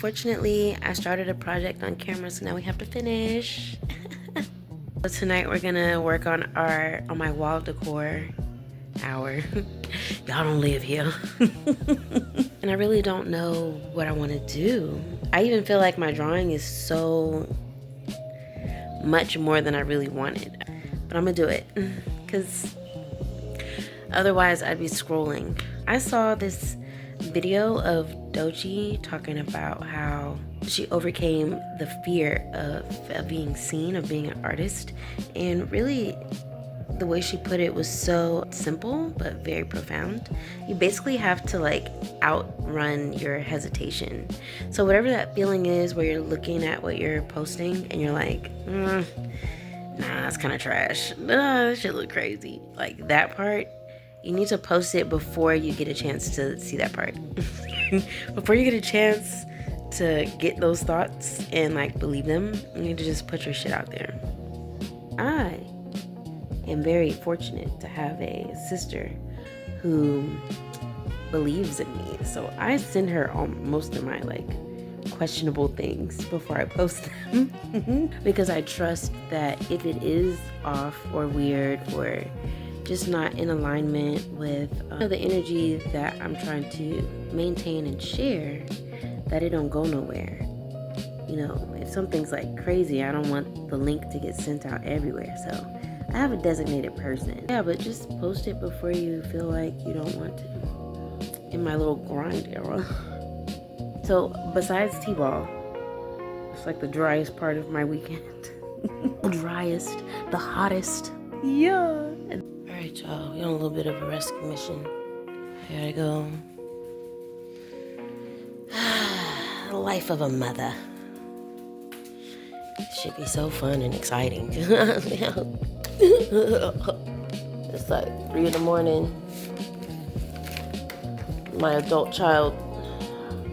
unfortunately, I started a project on camera, so now we have to finish. So tonight we're gonna work on my wall decor hour. Y'all don't live here. And I really don't know what I want to do. I even feel like my drawing is so much more than I really wanted. But I'm gonna do it, because otherwise I'd be scrolling. I saw this video of Dochi talking about how she overcame the fear of being seen, of being an artist, and really the way she put it was so simple but very profound. You basically have to like outrun your hesitation. So whatever that feeling is where you're looking at what you're posting and you're like, nah, it's kind of trash, that shit look crazy, like that part, you need to post it before you get a chance to see that part. Before you get a chance to get those thoughts and like believe them, you need to just put your shit out there. I am very fortunate to have a sister who believes in me, so I send her most of my like questionable things before I post them. Because I trust that if it is off or weird or just not in alignment with the energy that I'm trying to maintain and share, that it don't go nowhere. You know, if something's like crazy, I don't want the link to get sent out everywhere, so I have a designated person. Yeah, but just post it before you feel like you don't want to. In my little grind era. So besides T-ball, it's like the driest part of my weekend. The driest, the hottest. Yeah. Alright, y'all, we're on a little bit of a rescue mission. I gotta go. The life of a mother. It should be so fun and exciting. It's like 3 in the morning. My adult child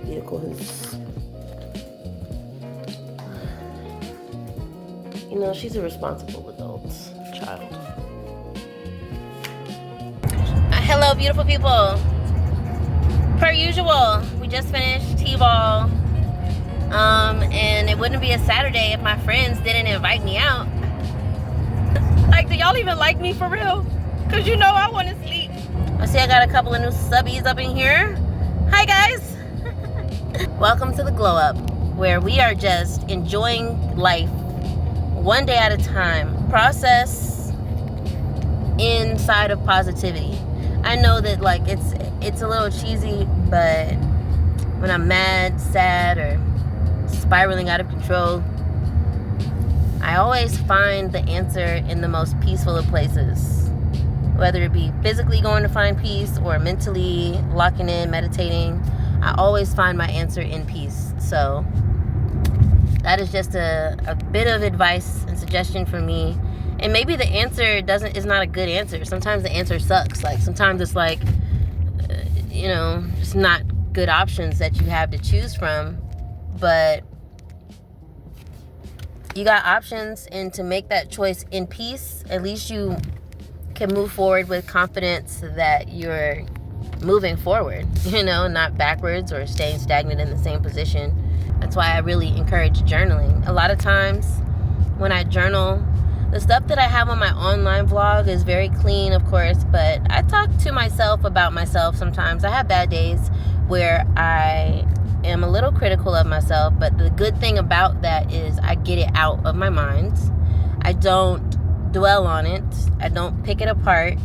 vehicle is, you know, she's a responsible adult child. Hello, beautiful people. Per usual, we just finished T-ball. And it wouldn't be a Saturday if my friends didn't invite me out. Like, do y'all even like me for real? Cause you know I want to sleep. I see I got a couple of new subbies up in here. Hi guys. Welcome to the Glow Up, where we are just enjoying life one day at a time. Process inside of positivity. I know that like it's a little cheesy, but when I'm mad, sad, or spiraling out of control, I always find the answer in the most peaceful of places. Whether it be physically going to find peace or mentally locking in, meditating, I always find my answer in peace. So that is just a bit of advice and suggestion for me. And maybe the answer is not a good answer. Sometimes the answer sucks. Like sometimes it's like, you know, just not good options that you have to choose from. But you got options, and to make that choice in peace, at least you can move forward with confidence that you're moving forward, you know, not backwards or staying stagnant in the same position. That's why I really encourage journaling. A lot of times when I journal, the stuff that I have on my online vlog is very clean, of course, but I talk to myself about myself sometimes. I have bad days where I am a little critical of myself, but the good thing about that is I get it out of my mind. I don't dwell on it. I don't pick it apart.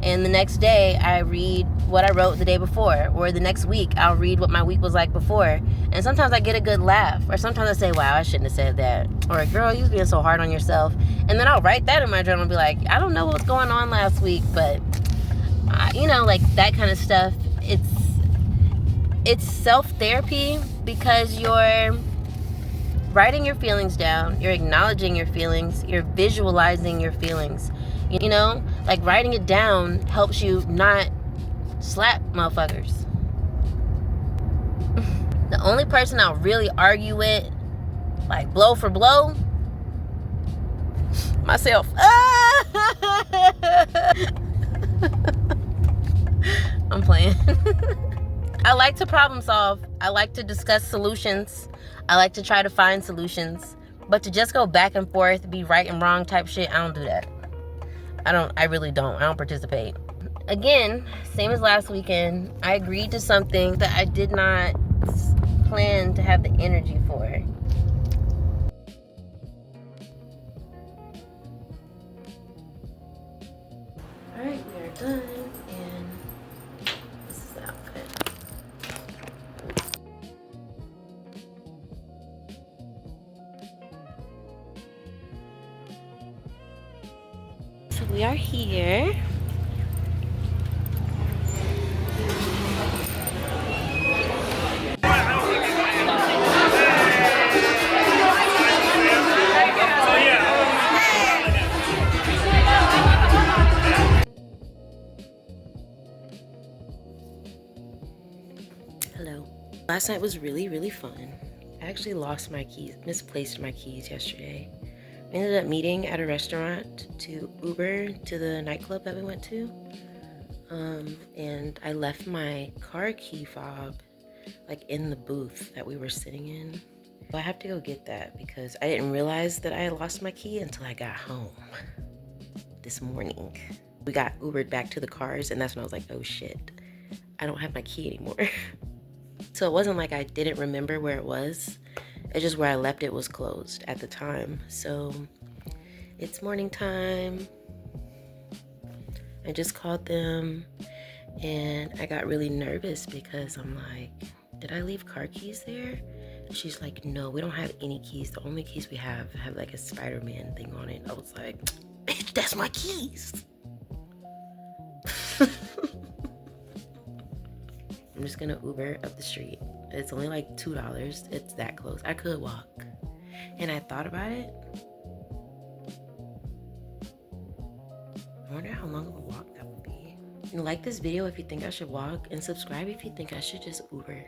And the next day I read what I wrote the day before, or the next week I'll read what my week was like before. And sometimes I get a good laugh, or sometimes I say, wow, I shouldn't have said that, or girl, you being so hard on yourself. And then I'll write that in my journal and be like, I don't know what was going on last week, but you know, like that kind of stuff. It's self-therapy because you're writing your feelings down, you're acknowledging your feelings, you're visualizing your feelings. You know, like writing it down helps you not slap motherfuckers. The only person I'll really argue with, like blow for blow, myself. I'm playing. I like to problem solve. I like to discuss solutions. I like to try to find solutions. But to just go back and forth, be right and wrong type shit, I don't do that. I really don't. I don't participate. Again, same as last weekend, I agreed to something that I did not plan to have the energy for. Alright, we are done, and this is the outfit. So we are here. Hello. Last night was really fun. I actually lost my keys, misplaced my keys yesterday. We ended up meeting at a restaurant to Uber to the nightclub that we went to. And I left my car key fob like in the booth that we were sitting in. I have to go get that because I didn't realize that I had lost my key until I got home this morning. We got Ubered back to the cars, and that's when I was like, oh shit, I don't have my key anymore. So it wasn't like I didn't remember where it was. It's just where I left it was closed at the time. So it's morning time. I just called them and I got really nervous because I'm like, did I leave car keys there? And she's like, no, we don't have any keys. The only keys we have like a Spider-Man thing on it. I was like, bitch, that's my keys. I'm just gonna Uber up the street. It's only like $2. It's that close. I could walk. And I thought about it. I wonder how long of a walk that would be. And like this video if you think I should walk, and subscribe if you think I should just Uber.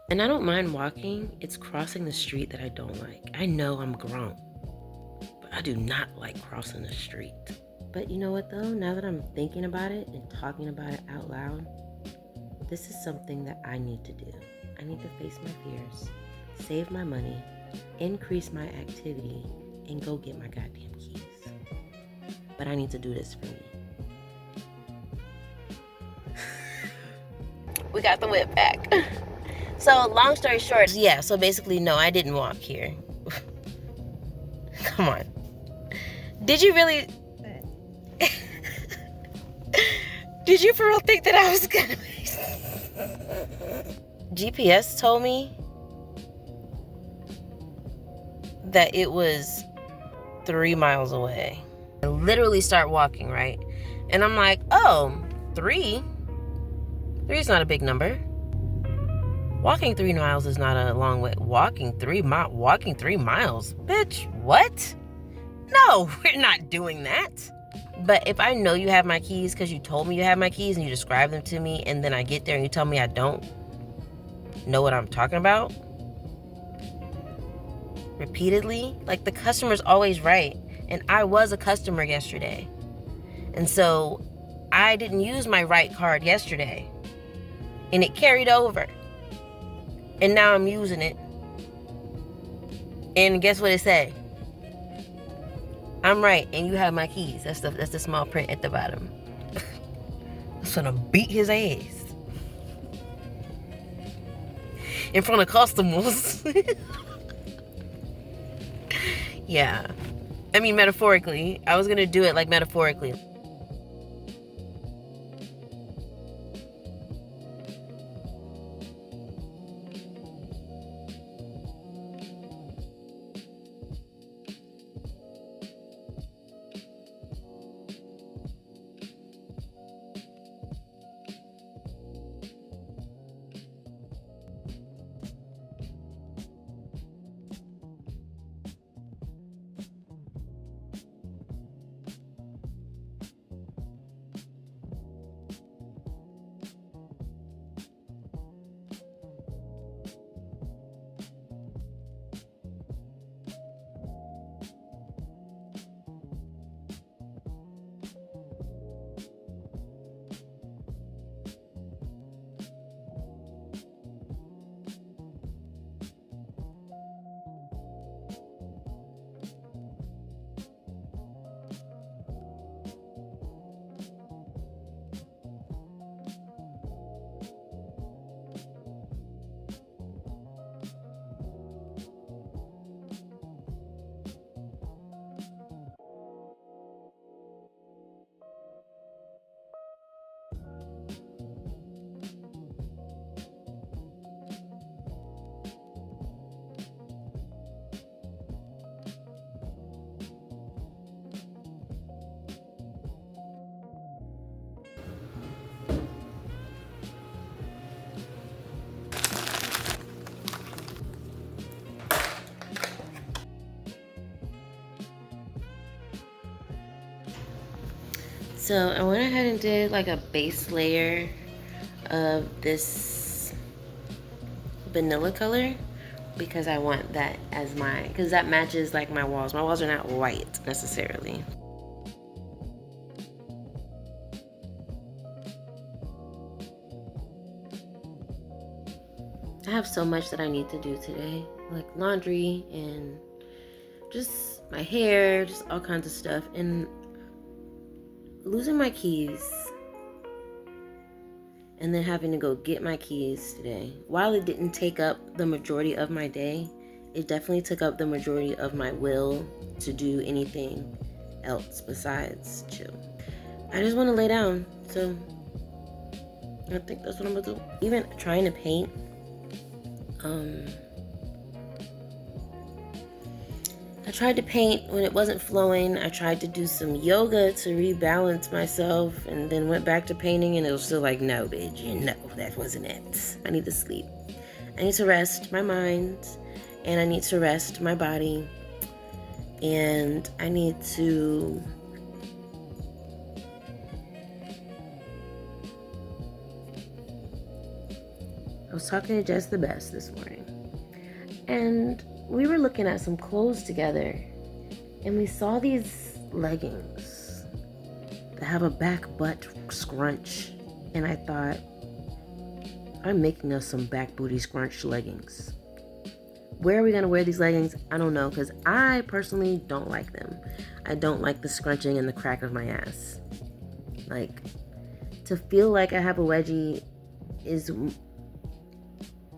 And I don't mind walking. It's crossing the street that I don't like. I know I'm grown, but I do not like crossing the street. But you know what though? Now that I'm thinking about it and talking about it out loud, this is something that I need to do. I need to face my fears, save my money, increase my activity, and go get my goddamn keys. But I need to do this for me. We got the whip back. So long story short, yeah, so basically no, I didn't walk here. Come on. Did you really... Did you for real think that I was gonna... GPS told me that it was 3 miles away. I literally start walking, right? And I'm like, oh, 3? 3 is not a big number. Walking 3 miles is not a long way. Walking 3 miles? Bitch, what? No, we're not doing that. But if I know you have my keys because you told me you have my keys and you describe them to me, and then I get there and you tell me I don't know what I'm talking about repeatedly, like the customer's always right. And I was a customer yesterday. And so I didn't use my right card yesterday. And it carried over. And now I'm using it. And guess what it said? I'm right, and you have my keys. That's the small print at the bottom. I'm gonna beat his ass in front of customers. Yeah, I mean metaphorically. I was gonna do it like metaphorically. So I went ahead and did like a base layer of this vanilla color because I want that as because that matches like my walls. My walls are not white necessarily. I have so much that I need to do today, like laundry and just my hair, just all kinds of stuff. And losing my keys and then having to go get my keys today, while it didn't take up the majority of my day, it definitely took up the majority of my will to do anything else besides chill. I just want to lay down, so I think that's what I'm gonna do. Even trying to paint, I tried to paint when it wasn't flowing. I tried to do some yoga to rebalance myself and then went back to painting and it was still like, no, bitch, no, that wasn't it. I need to sleep. I need to rest my mind and I need to rest my body and I need to I was talking to Jess the Best this morning and we were looking at some clothes together and we saw these leggings that have a back butt scrunch and I thought, I'm making us some back booty scrunch leggings. Where are we gonna wear these leggings? I don't know, because I personally don't like them. I don't like the scrunching and the crack of my ass. Like, to feel like I have a wedgie is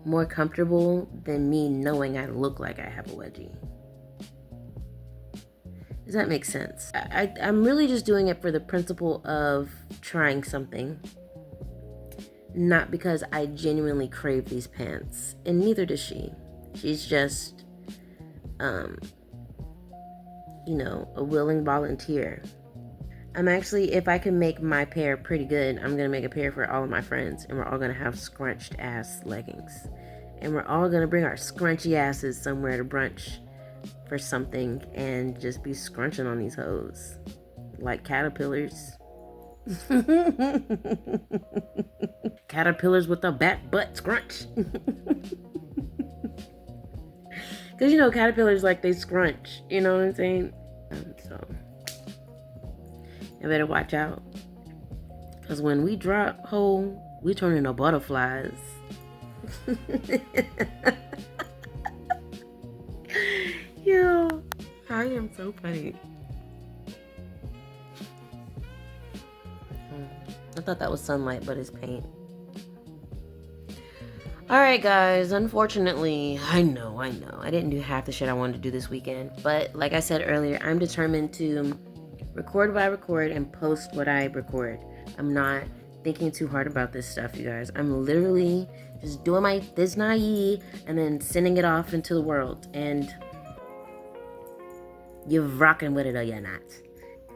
more comfortable than me knowing I look like I have a wedgie. Does that make sense? I'm really just doing it for the principle of trying something. Not because I genuinely crave these pants. And neither does she. She's just, you know, a willing volunteer. I'm actually, if I can make my pair pretty good, I'm going to make a pair for all of my friends. And we're all going to have scrunched ass leggings. And we're all going to bring our scrunchy asses somewhere to brunch for something. And just be scrunching on these hoes. Like caterpillars. Caterpillars with a back butt scrunch. Because, you know, caterpillars, like, they scrunch. You know what I'm saying? So, I better watch out. Because when we drop hole, we turn into butterflies. Yo, I am so funny. I thought that was sunlight, but it's paint. Alright guys, unfortunately, I know, I didn't do half the shit I wanted to do this weekend, but like I said earlier, I'm determined to record what I record and post what I record. I'm not thinking too hard about this stuff, you guys. I'm literally just doing my this Heeyyy and then sending it off into the world, and you're rocking with it or you're not.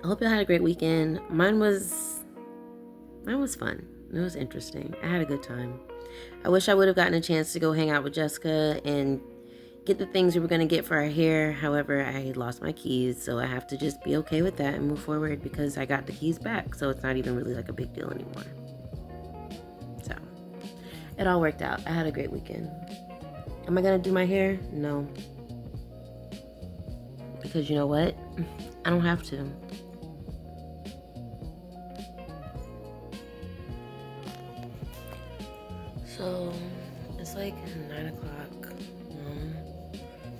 I hope you had a great weekend. Mine was fun. It was interesting. I had a good time. I wish I would have gotten a chance to go hang out with Jessica and get the things we were going to get for our hair. However, I lost my keys, so I have to just be okay with that and move forward because I got the keys back, so it's not even really like a big deal anymore. So, it all worked out. I had a great weekend. Am I going to do my hair? No. Because you know what? I don't have to. So, it's like 9 o'clock.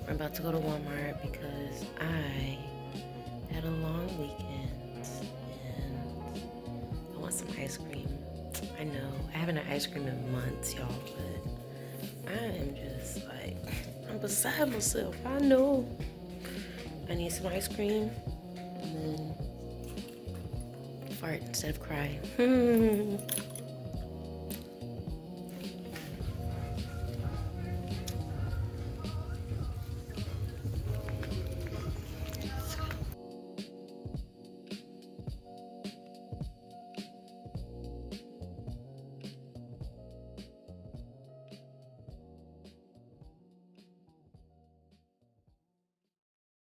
We're about to go to Walmart because I had a long weekend and I want some ice cream. I know, I haven't had ice cream in months, y'all, but I am just like, I'm beside myself. I know. I need some ice cream and then fart instead of cry.